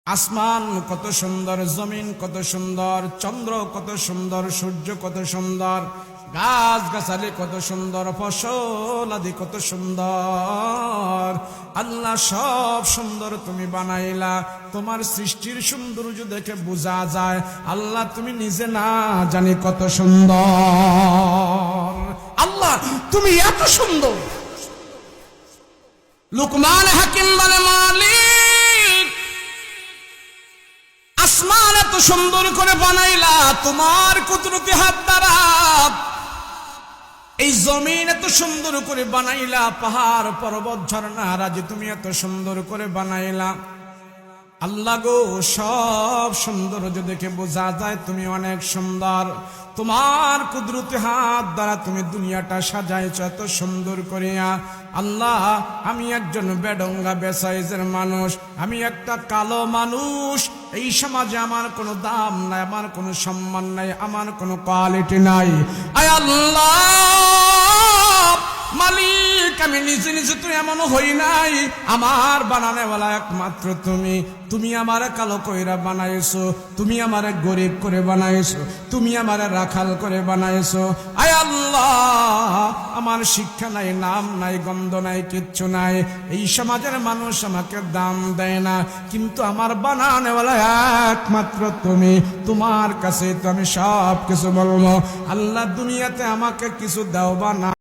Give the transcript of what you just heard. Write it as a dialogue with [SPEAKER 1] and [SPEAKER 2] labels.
[SPEAKER 1] আসমান কত সুন্দর, জমিন কত সুন্দর, চন্দ্র কত সুন্দর, সূর্য কত সুন্দর, গাছ গাছালি কত সুন্দর, ফসল আদি কত সুন্দর। আল্লাহ সব সুন্দর তুমি বানাইলা। তোমার সৃষ্টির সৌন্দর্য দেখে বোঝা যায় আল্লাহ তুমি নিজে না জানি কত সুন্দর। আল্লাহ তুমি এত সুন্দর। লুকমান হাকিম বলে, মালিক আসমান এত সুন্দর করে বানাইলা তোমার কুদরতি হাত দ্বারা, এই জমিন এত সুন্দর করে বানাইলা, পাহাড় পর্বত ঝর্ণা রাজি তুমি এত সুন্দর করে বানাইলা। আল্লাহ গো সব সৌন্দর্য দেখে বোঝা যায় তুমি অনেক সুন্দর। তোমার কুদরতি হাত দ্বারা তুমি দুনিয়াটা সাজাইছ এত সুন্দর করিয়া। আল্লাহ আমি একজন বেডঙ্গা বেসাইজের মানুষ, আমি একটা কালো মানুষ, এই সমাজে আমার কোনো দাম নাই, আমার কোনো সম্মান নাই, আমার কোনো কোয়ালিটি নাই। আয় আল্লাহ মালিক, আমি নিজে নিজে তো এমন হই নাই, আমার বানানেওয়ালা একমাত্র তুমি। তুমি আমারে কালো কইরা বানাইছো, তুমি আমারে গরিব করে বানাইছো, তুমি আমারে রাখাল করে বানাইছো। আয় আল্লাহ আমার শিক্ষা নাই, নাম নাই, গন্ধ নাই, কিচ্ছু নাই, এই সমাজের মানুষ আমাকে দাম দেয় না, কিন্তু আমার বানানেওয়ালা একমাত্র তুমি। তোমার কাছে তো আমি সব কিছু বলবো। আল্লাহ দুনিয়াতে আমাকে কিছু দাও বা না